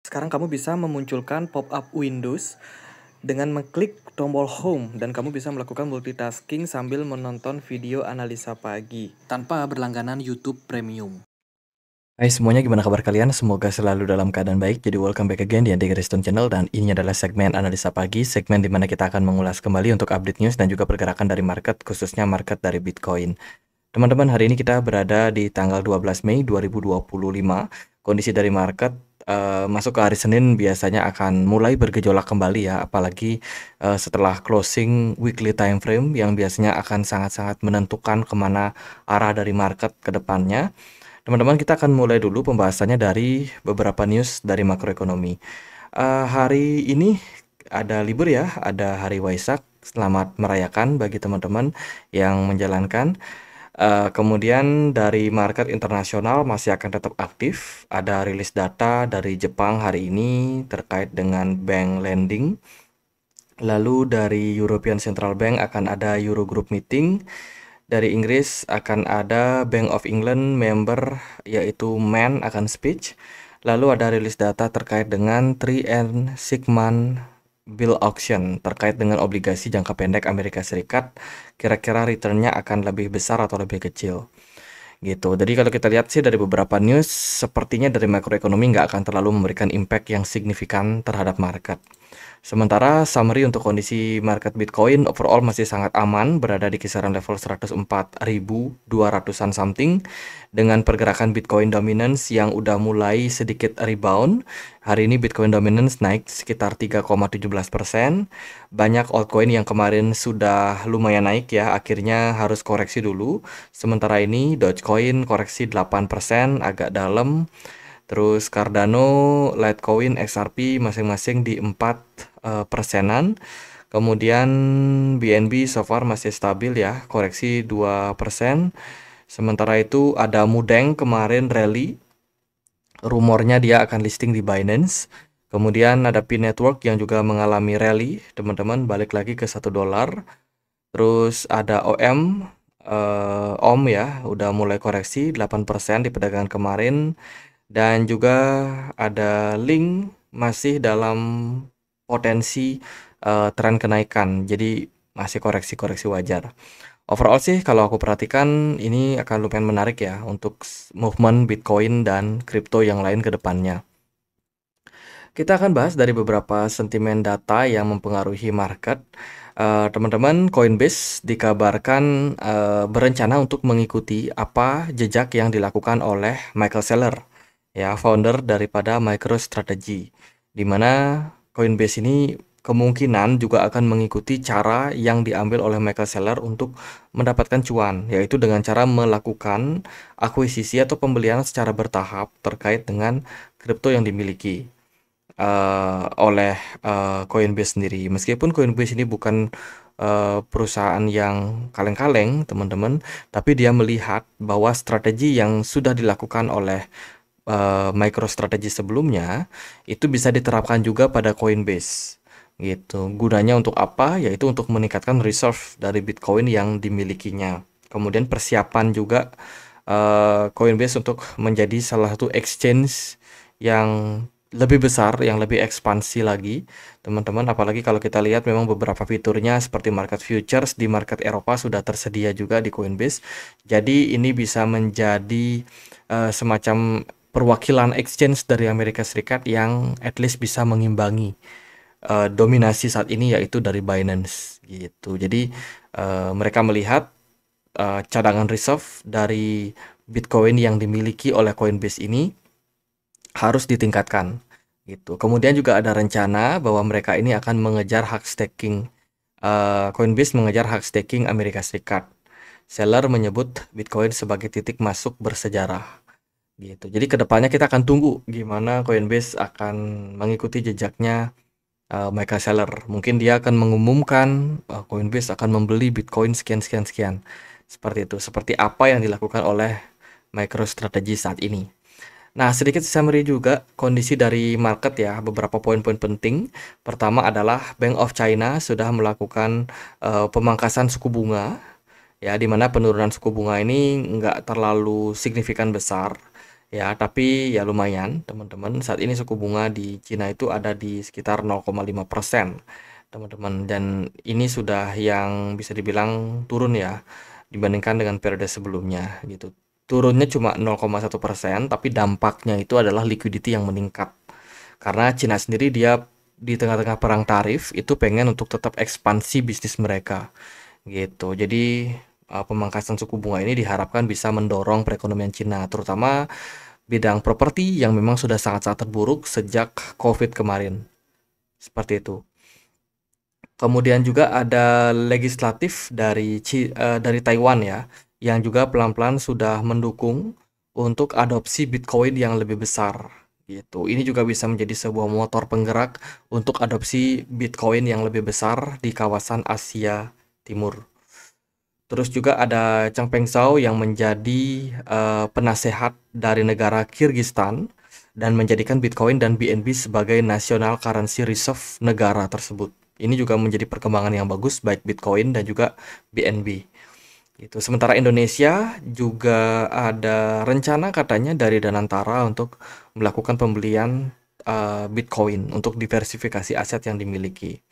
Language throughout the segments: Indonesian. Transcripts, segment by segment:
Sekarang kamu bisa memunculkan pop-up Windows dengan mengklik tombol Home dan kamu bisa melakukan multitasking sambil menonton video analisa pagi tanpa berlangganan YouTube Premium. Hai semuanya, gimana kabar kalian? Semoga selalu dalam keadaan baik. Jadi welcome back again di Andy Kriston Channel, dan ini adalah segmen analisa pagi, segmen dimana kita akan mengulas kembali untuk update news dan juga pergerakan dari market, khususnya market dari Bitcoin. Teman-teman, hari ini kita berada di tanggal 12 Mei 2025. Kondisi dari market masuk ke hari Senin biasanya akan mulai bergejolak kembali ya, apalagi setelah closing weekly time frame yang biasanya akan sangat-sangat menentukan kemana arah dari market ke depannya. Teman-teman, kita akan mulai dulu pembahasannya dari beberapa news dari makroekonomi. Hari ini ada libur ya, ada hari Waisak. Selamat merayakan bagi teman-teman yang menjalankan. Kemudian dari market internasional masih akan tetap aktif. Ada rilis data dari Jepang hari ini terkait dengan bank lending. Lalu dari European Central Bank akan ada Eurogroup meeting. Dari Inggris akan ada Bank of England member yaitu Man akan speech. Lalu ada rilis data terkait dengan 3 and 6 month bill auction terkait dengan obligasi jangka pendek Amerika Serikat. Kira-kira returnnya akan lebih besar atau lebih kecil gitu. Jadi kalau kita lihat sih dari beberapa news, sepertinya dari makroekonomi nggak akan terlalu memberikan impact yang signifikan terhadap market. Sementara summary untuk kondisi market Bitcoin overall masih sangat aman, berada di kisaran level 104.200-an something, dengan pergerakan Bitcoin dominance yang udah mulai sedikit rebound. Hari ini Bitcoin dominance naik sekitar 3,17%. Banyak altcoin yang kemarin sudah lumayan naik ya, akhirnya harus koreksi dulu. Sementara ini Dogecoin koreksi 8%, agak dalam. Terus Cardano, Litecoin, XRP masing-masing di 4 persenan. Kemudian BNB so far masih stabil ya, koreksi 2%. Sementara itu ada Mudeng kemarin rally, rumornya dia akan listing di Binance. Kemudian ada Pi Network yang juga mengalami rally, teman-teman, balik lagi ke $1. Terus ada OM ya, udah mulai koreksi 8% di perdagangan kemarin. Dan juga ada Link masih dalam potensi tren kenaikan, jadi masih koreksi-koreksi wajar. Overall sih kalau aku perhatikan ini akan lumayan menarik ya untuk movement Bitcoin dan kripto yang lain ke depannya. Kita akan bahas dari beberapa sentimen data yang mempengaruhi market. Teman-teman, Coinbase dikabarkan berencana untuk mengikuti apa jejak yang dilakukan oleh Michael Saylor, ya, founder daripada MicroStrategy, di mana Coinbase ini kemungkinan juga akan mengikuti cara yang diambil oleh Michael Saylor untuk mendapatkan cuan, yaitu dengan cara melakukan akuisisi atau pembelian secara bertahap terkait dengan kripto yang dimiliki oleh Coinbase sendiri. Meskipun Coinbase ini bukan perusahaan yang kaleng-kaleng, teman-teman, tapi dia melihat bahwa strategi yang sudah dilakukan oleh MicroStrategy sebelumnya itu bisa diterapkan juga pada Coinbase gitu. Gunanya untuk apa? Yaitu untuk meningkatkan reserve dari Bitcoin yang dimilikinya. Kemudian persiapan juga Coinbase untuk menjadi salah satu exchange yang lebih besar, yang lebih ekspansi lagi, teman-teman. Apalagi kalau kita lihat memang beberapa fiturnya seperti market futures di market Eropa sudah tersedia juga di Coinbase. Jadi ini bisa menjadi semacam perwakilan exchange dari Amerika Serikat yang at least bisa mengimbangi dominasi saat ini, yaitu dari Binance gitu. Jadi mereka melihat cadangan reserve dari Bitcoin yang dimiliki oleh Coinbase ini harus ditingkatkan gitu. Kemudian juga ada rencana bahwa mereka ini akan mengejar hak staking, Coinbase mengejar hak staking Amerika Serikat. Seller menyebut Bitcoin sebagai titik masuk bersejarah gitu. Jadi kedepannya kita akan tunggu gimana Coinbase akan mengikuti jejaknya Michael Saylor. Mungkin dia akan mengumumkan Coinbase akan membeli Bitcoin sekian sekian sekian. Seperti itu. Seperti apa yang dilakukan oleh MicroStrategy saat ini. Nah, sedikit summary juga kondisi dari market ya, beberapa poin-poin penting. Pertama adalah Bank of China sudah melakukan pemangkasan suku bunga, ya, di mana penurunan suku bunga ini nggak terlalu signifikan besar, ya, tapi ya lumayan teman-teman. Saat ini suku bunga di Cina itu ada di sekitar 0,5% teman-teman, dan ini sudah yang bisa dibilang turun ya dibandingkan dengan periode sebelumnya gitu. Turunnya cuma 0,1%, tapi dampaknya itu adalah liquidity yang meningkat. Karena Cina sendiri dia di tengah-tengah perang tarif itu pengen untuk tetap ekspansi bisnis mereka gitu. Jadi pemangkasan suku bunga ini diharapkan bisa mendorong perekonomian Cina, terutama bidang properti yang memang sudah sangat-sangat terburuk sejak COVID kemarin. Seperti itu. Kemudian juga ada legislatif dari Taiwan ya, yang juga pelan-pelan sudah mendukung untuk adopsi Bitcoin yang lebih besar gitu. Ini juga bisa menjadi sebuah motor penggerak untuk adopsi Bitcoin yang lebih besar di kawasan Asia Timur. Terus juga ada Chang Pengzhao yang menjadi penasehat dari negara Kyrgyzstan dan menjadikan Bitcoin dan BNB sebagai national currency reserve negara tersebut. Ini juga menjadi perkembangan yang bagus baik Bitcoin dan juga BNB. Gitu. Sementara Indonesia juga ada rencana katanya dari Danantara untuk melakukan pembelian Bitcoin untuk diversifikasi aset yang dimiliki.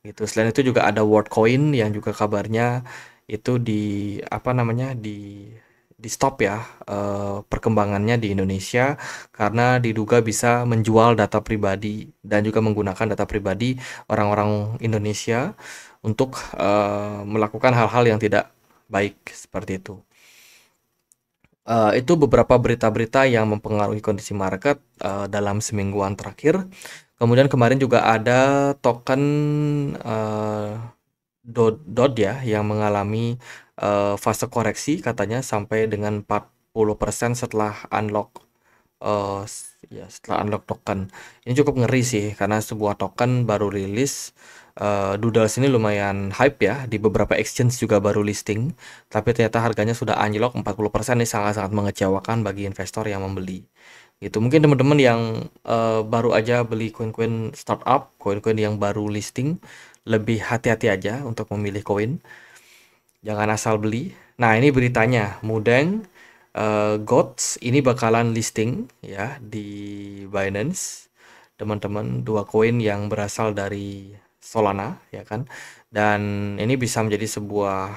Gitu. Selain itu juga ada WorldCoin yang juga kabarnya itu di stop ya perkembangannya di Indonesia karena diduga bisa menjual data pribadi dan juga menggunakan data pribadi orang-orang Indonesia untuk melakukan hal-hal yang tidak baik seperti itu. Itu beberapa berita-berita yang mempengaruhi kondisi market dalam semingguan terakhir. Kemudian kemarin juga ada token DOT ya yang mengalami fase koreksi katanya sampai dengan 40% setelah unlock ya setelah unlock token. Ini cukup ngeri sih karena sebuah token baru rilis. Doodles ini lumayan hype ya, di beberapa exchange juga baru listing, tapi ternyata harganya sudah anjlok 40%. Ini sangat-sangat mengecewakan bagi investor yang membeli. Gitu. Mungkin teman-teman yang baru aja beli koin-koin startup, koin-koin yang baru listing, lebih hati-hati aja untuk memilih koin. Jangan asal beli. Nah, ini beritanya, Mudeng GOTS ini bakalan listing ya di Binance. Teman-teman, dua koin yang berasal dari Solana ya kan. Dan ini bisa menjadi sebuah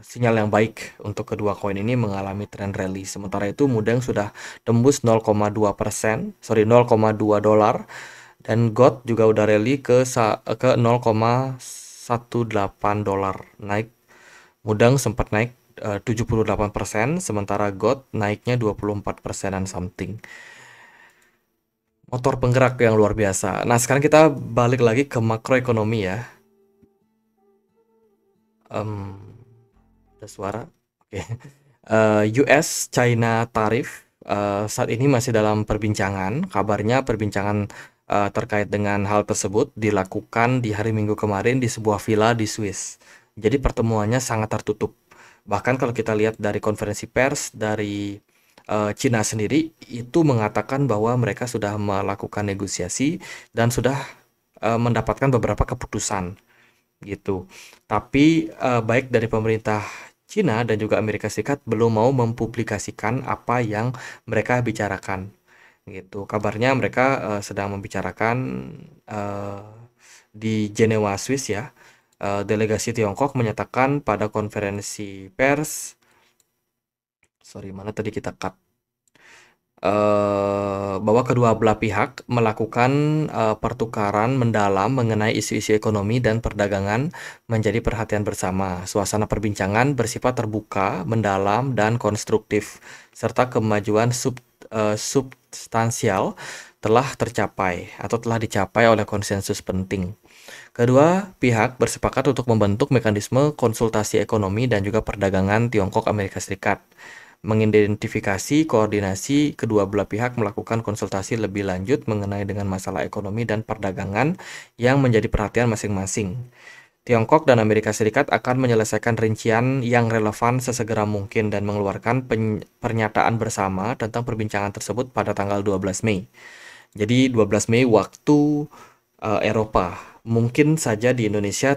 sinyal yang baik untuk kedua koin ini mengalami tren rally. Sementara itu Mudeng sudah tembus 0,2%, sorry 0,2 dolar, dan GOT juga udah rally ke 0,18 dolar, naik. Mudeng sempat naik 78%, sementara GOT naiknya 24%-an something. Motor penggerak yang luar biasa. Nah, sekarang kita balik lagi ke makroekonomi ya. Ada suara? Oke. US China tarif saat ini masih dalam perbincangan. Kabarnya perbincangan terkait dengan hal tersebut dilakukan di hari Minggu kemarin di sebuah villa di Swiss. Jadi pertemuannya sangat tertutup. Bahkan kalau kita lihat dari konferensi pers dari Cina sendiri itu mengatakan bahwa mereka sudah melakukan negosiasi dan sudah mendapatkan beberapa keputusan gitu. Tapi baik dari pemerintah Cina dan juga Amerika Serikat belum mau mempublikasikan apa yang mereka bicarakan gitu. Kabarnya mereka sedang membicarakan uh, di Jenewa, Swiss ya. Delegasi Tiongkok menyatakan pada konferensi pers, sorry mana tadi kita cut, bahwa kedua belah pihak melakukan pertukaran mendalam mengenai isu-isu ekonomi dan perdagangan menjadi perhatian bersama. Suasana perbincangan bersifat terbuka, mendalam, dan konstruktif, serta kemajuan substansial telah tercapai atau telah dicapai oleh konsensus penting. Kedua pihak bersepakat untuk membentuk mekanisme konsultasi ekonomi dan juga perdagangan Tiongkok Amerika Serikat, mengidentifikasi koordinasi kedua belah pihak melakukan konsultasi lebih lanjut mengenai dengan masalah ekonomi dan perdagangan yang menjadi perhatian masing-masing. Tiongkok dan Amerika Serikat akan menyelesaikan rincian yang relevan sesegera mungkin dan mengeluarkan pernyataan bersama tentang perbincangan tersebut pada tanggal 12 Mei. Jadi 12 Mei waktu Eropa. Mungkin saja di Indonesia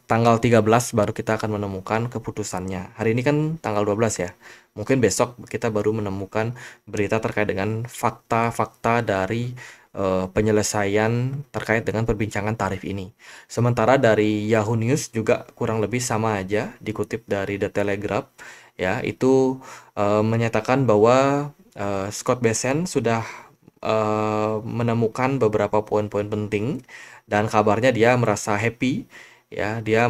tanggal 13 baru kita akan menemukan keputusannya. Hari ini kan tanggal 12 ya. Mungkin besok kita baru menemukan berita terkait dengan fakta-fakta dari penyelesaian terkait dengan perbincangan tarif ini. Sementara dari Yahoo News juga kurang lebih sama aja, dikutip dari The Telegraph ya, itu menyatakan bahwa Scott Bessent sudah menemukan beberapa poin-poin penting dan kabarnya dia merasa happy ya, dia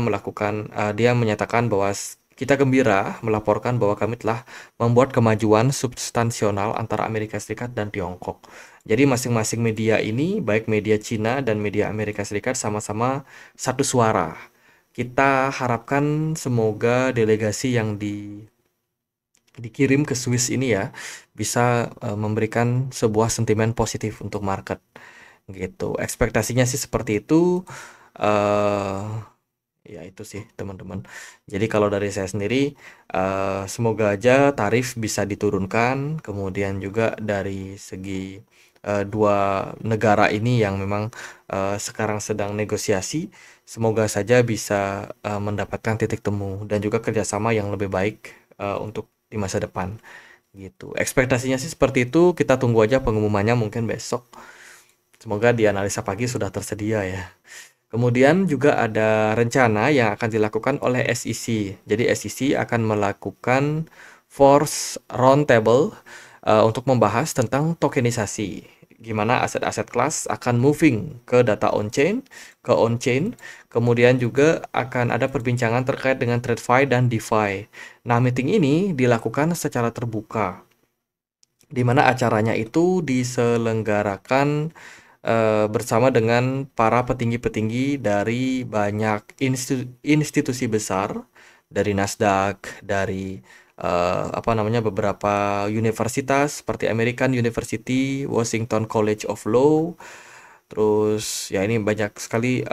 menyatakan bahwa kita gembira melaporkan bahwa kami telah membuat kemajuan substansional antara Amerika Serikat dan Tiongkok. Jadi masing-masing media ini, baik media Cina dan media Amerika Serikat, sama-sama satu suara. Kita harapkan semoga delegasi yang dikirim ke Swiss ini ya bisa memberikan sebuah sentimen positif untuk market gitu. Ekspektasinya sih seperti itu. Ya itu sih teman-teman. Jadi kalau dari saya sendiri, semoga aja tarif bisa diturunkan. Kemudian juga dari segi dua negara ini yang memang sekarang sedang negosiasi, semoga saja bisa mendapatkan titik temu dan juga kerjasama yang lebih baik untuk di masa depan gitu. Ekspektasinya sih seperti itu. Kita tunggu aja pengumumannya mungkin besok. Semoga di analisa pagi sudah tersedia ya. Kemudian juga ada rencana yang akan dilakukan oleh SEC. Jadi SEC akan melakukan force roundtable untuk membahas tentang tokenisasi. Gimana aset-aset kelas akan moving ke data on-chain, ke on-chain. Kemudian juga akan ada perbincangan terkait dengan TradFi dan DeFi. Nah, meeting ini dilakukan secara terbuka, di mana acaranya itu diselenggarakan bersama dengan para petinggi-petinggi dari banyak institusi besar, dari Nasdaq, dari beberapa universitas seperti American University, Washington College of Law. Terus ya ini banyak sekali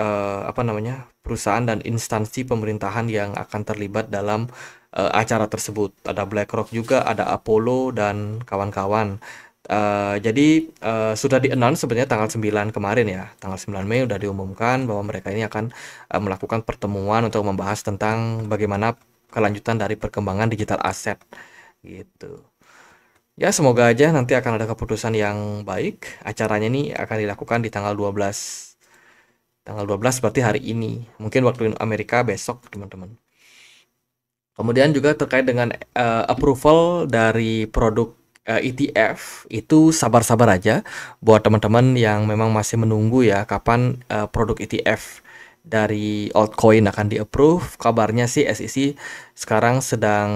perusahaan dan instansi pemerintahan yang akan terlibat dalam acara tersebut. Ada BlackRock juga, ada Apollo dan kawan-kawan. Jadi sudah di-announce sebenarnya tanggal 9 kemarin ya. Tanggal 9 Mei udah diumumkan bahwa mereka ini akan melakukan pertemuan untuk membahas tentang bagaimana kelanjutan dari perkembangan digital aset gitu. Ya, semoga aja nanti akan ada keputusan yang baik. Acaranya ini akan dilakukan di tanggal 12. Tanggal 12 berarti hari ini. Mungkin waktu Amerika besok, teman-teman. Kemudian juga terkait dengan approval dari produk ETF, itu sabar-sabar aja buat teman-teman yang memang masih menunggu ya kapan produk ETF dari altcoin akan di-approve. Kabarnya sih SEC sekarang sedang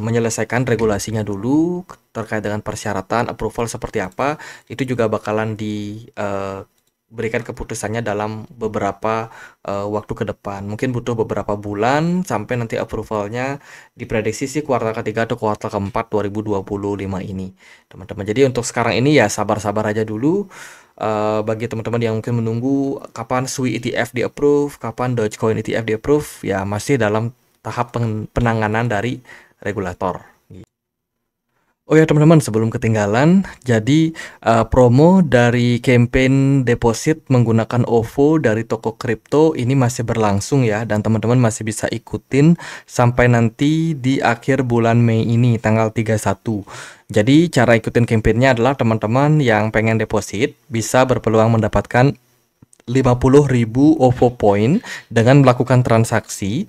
menyelesaikan regulasinya dulu terkait dengan persyaratan approval seperti apa. Itu juga bakalan diberikan keputusannya dalam beberapa waktu ke depan. Mungkin butuh beberapa bulan sampai nanti approvalnya diprediksi sih kuartal ketiga atau kuartal keempat 2025 ini, teman-teman. Jadi untuk sekarang ini ya sabar-sabar aja dulu. Bagi teman-teman yang mungkin menunggu kapan SUI ETF di-approve, kapan Dogecoin ETF di-approve, ya masih dalam tahap penanganan dari regulator. Oh ya teman-teman, sebelum ketinggalan, jadi promo dari campaign deposit menggunakan OVO dari toko kripto ini masih berlangsung ya, dan teman-teman masih bisa ikutin sampai nanti di akhir bulan Mei ini, tanggal 31. Jadi cara ikutin campaignnya adalah teman-teman yang pengen deposit bisa berpeluang mendapatkan 50.000 OVO point dengan melakukan transaksi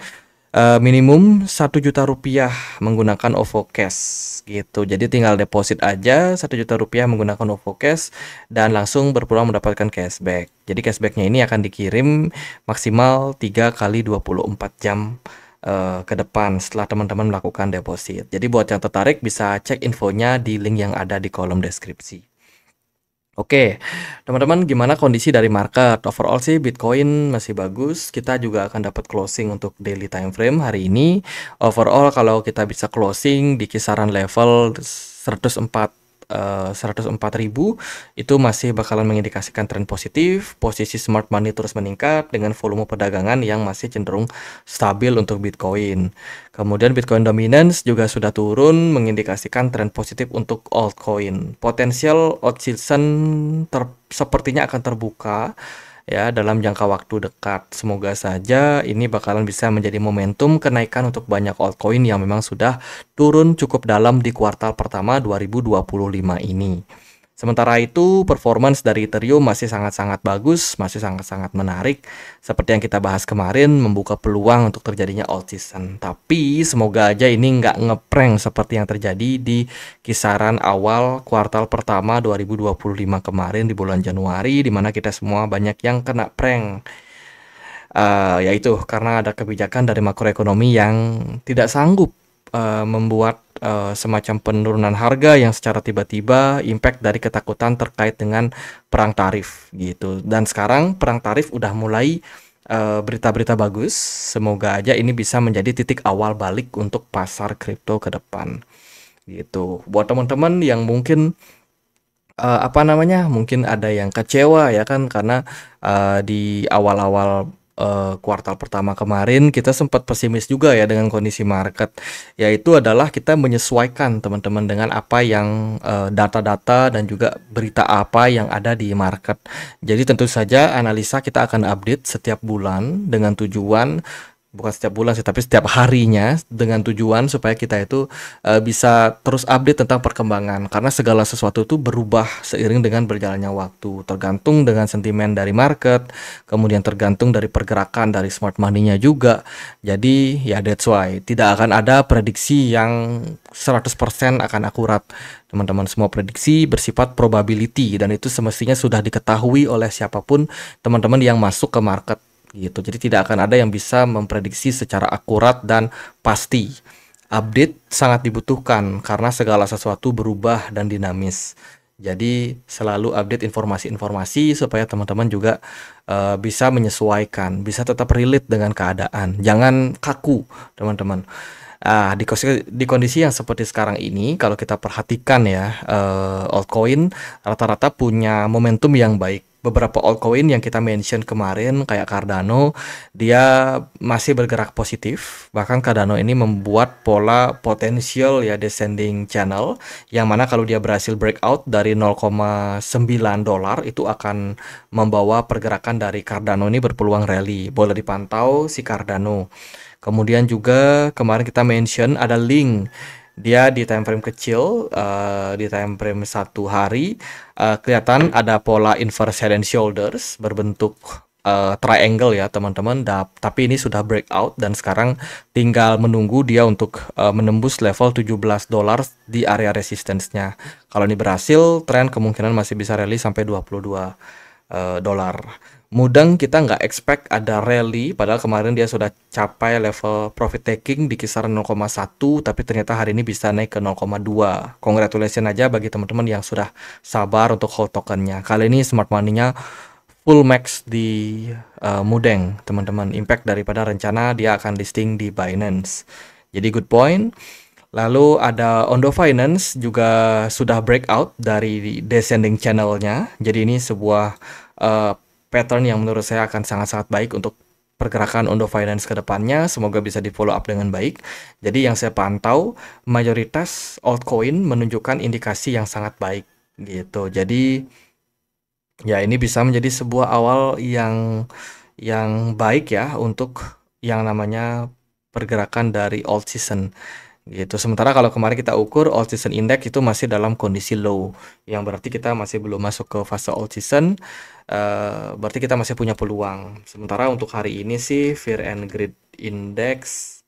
minimum 1 juta rupiah menggunakan OVO Cash gitu. Jadi tinggal deposit aja 1 juta rupiah menggunakan OVO Cash dan langsung berpeluang mendapatkan cashback. Jadi cashbacknya ini akan dikirim maksimal 3 kali 24 jam ke depan setelah teman-teman melakukan deposit. Jadi buat yang tertarik bisa cek infonya di link yang ada di kolom deskripsi. Oke, teman-teman, gimana kondisi dari market? Overall sih Bitcoin masih bagus. Kita juga akan dapat closing untuk daily time frame hari ini. Overall kalau kita bisa closing di kisaran level 104.000 itu masih bakalan mengindikasikan tren positif. Posisi smart money terus meningkat dengan volume perdagangan yang masih cenderung stabil untuk Bitcoin. Kemudian Bitcoin dominance juga sudah turun mengindikasikan tren positif untuk altcoin. Potensial alt season sepertinya akan terbuka ya dalam jangka waktu dekat. Semoga saja ini bakalan bisa menjadi momentum kenaikan untuk banyak altcoin yang memang sudah turun cukup dalam di kuartal pertama 2025 ini. Sementara itu, performance dari Ethereum masih sangat-sangat bagus, masih sangat-sangat menarik. Seperti yang kita bahas kemarin, membuka peluang untuk terjadinya alt season. Tapi semoga aja ini nggak ngeprank seperti yang terjadi di kisaran awal kuartal pertama 2025 kemarin di bulan Januari, di mana kita semua banyak yang kena prank. Yaitu karena ada kebijakan dari makroekonomi yang tidak sanggup membuat semacam penurunan harga yang secara tiba-tiba impact dari ketakutan terkait dengan perang tarif gitu. Dan sekarang perang tarif udah mulai berita-berita bagus. Semoga aja ini bisa menjadi titik awal balik untuk pasar kripto ke depan gitu. Buat teman-teman yang mungkin mungkin ada yang kecewa ya kan karena di awal-awal kuartal pertama kemarin kita sempat pesimis juga ya dengan kondisi market, yaitu adalah kita menyesuaikan teman-teman dengan apa yang data-data dan juga berita apa yang ada di market. Jadi tentu saja analisa kita akan update setiap bulan dengan tujuan, bukan setiap bulan sih, tapi setiap harinya dengan tujuan supaya kita itu bisa terus update tentang perkembangan, karena segala sesuatu itu berubah seiring dengan berjalannya waktu, tergantung dengan sentimen dari market, kemudian tergantung dari pergerakan dari smart money-nya juga. Jadi ya that's why tidak akan ada prediksi yang 100% akan akurat. Teman-teman, semua prediksi bersifat probability dan itu semestinya sudah diketahui oleh siapapun teman-teman yang masuk ke market gitu. Jadi tidak akan ada yang bisa memprediksi secara akurat dan pasti. Update sangat dibutuhkan karena segala sesuatu berubah dan dinamis. Jadi selalu update informasi-informasi supaya teman-teman juga bisa menyesuaikan, bisa tetap relate dengan keadaan. Jangan kaku, teman-teman. Di kondisi yang seperti sekarang ini, kalau kita perhatikan ya, altcoin rata-rata punya momentum yang baik. Beberapa altcoin yang kita mention kemarin kayak Cardano, dia masih bergerak positif. Bahkan Cardano ini membuat pola potensial ya descending channel, yang mana kalau dia berhasil breakout dari $0,9 itu akan membawa pergerakan dari Cardano ini berpeluang rally. Boleh dipantau si Cardano. Kemudian juga kemarin kita mention ada link, dia di time frame kecil, di time frame 1 hari, kelihatan ada pola inverse head and shoulders berbentuk triangle ya teman-teman. Tapi ini sudah breakout dan sekarang tinggal menunggu dia untuk menembus level $17 di area resistance-nya. Kalau ini berhasil, tren kemungkinan masih bisa rally sampai $22. Mudeng kita nggak expect ada rally, padahal kemarin dia sudah capai level profit taking di kisaran 0,1, tapi ternyata hari ini bisa naik ke 0,2. Congratulations aja bagi teman-teman yang sudah sabar untuk hold tokennya. Kali ini smart money-nya full max di Mudeng, teman-teman. Impact daripada rencana dia akan listing di Binance. Jadi good point. Lalu ada Ondo Finance juga sudah breakout dari descending channel-nya. Jadi ini sebuah pattern yang menurut saya akan sangat-sangat baik untuk pergerakan Ondo Finance ke depannya. Semoga bisa di follow up dengan baik. Jadi yang saya pantau, mayoritas altcoin menunjukkan indikasi yang sangat baik gitu. Jadi ya ini bisa menjadi sebuah awal yang baik ya untuk yang namanya pergerakan dari alt season gitu. Sementara kalau kemarin kita ukur alt season index itu masih dalam kondisi low, yang berarti kita masih belum masuk ke fase alt season. Berarti kita masih punya peluang. Sementara untuk hari ini sih Fear and Greed Index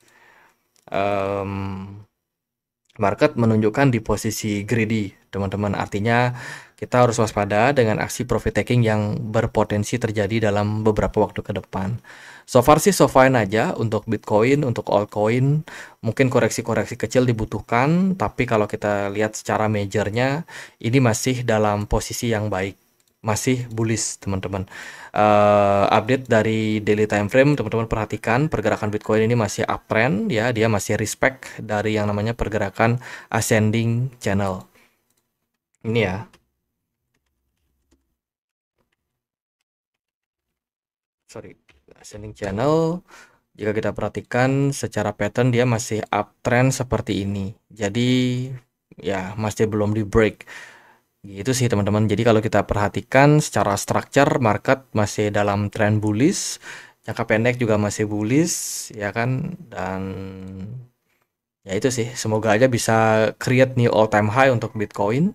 market menunjukkan di posisi greedy, teman-teman. Artinya kita harus waspada dengan aksi profit taking yang berpotensi terjadi dalam beberapa waktu ke depan. So far sih so fine aja untuk Bitcoin, untuk altcoin. Mungkin koreksi-koreksi kecil dibutuhkan, tapi kalau kita lihat secara majornya, ini masih dalam posisi yang baik. Masih bullish, teman-teman. Update dari daily time frame, teman-teman perhatikan pergerakan Bitcoin ini masih uptrend ya, dia masih respect dari yang namanya pergerakan ascending channel. Ini ya. Ascending channel. Jika kita perhatikan secara pattern dia masih uptrend seperti ini. Jadi ya masih belum di break. Gitu sih teman-teman. Jadi kalau kita perhatikan secara structure market masih dalam tren bullish, jangka pendek juga masih bullish ya kan. Dan ya itu sih, semoga aja bisa create new all time high untuk Bitcoin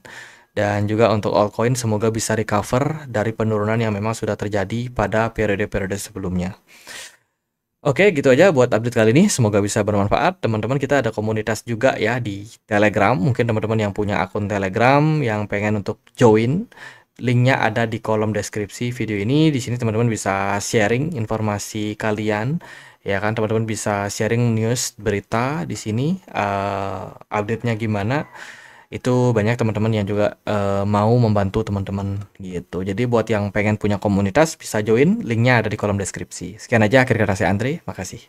dan juga untuk altcoin semoga bisa recover dari penurunan yang memang sudah terjadi pada periode-periode sebelumnya. Oke, gitu aja buat update kali ini. Semoga bisa bermanfaat. Teman-teman, kita ada komunitas juga ya di Telegram. Mungkin teman-teman yang punya akun Telegram yang pengen untuk join, linknya ada di kolom deskripsi video ini. Di sini teman-teman bisa sharing informasi kalian. Ya kan, teman-teman bisa sharing news, berita di sini. Update-nya gimana? Itu banyak teman-teman yang juga mau membantu teman-teman gitu. Jadi buat yang pengen punya komunitas bisa join, linknya ada di kolom deskripsi. Sekian aja akhir kata saya Andre, makasih.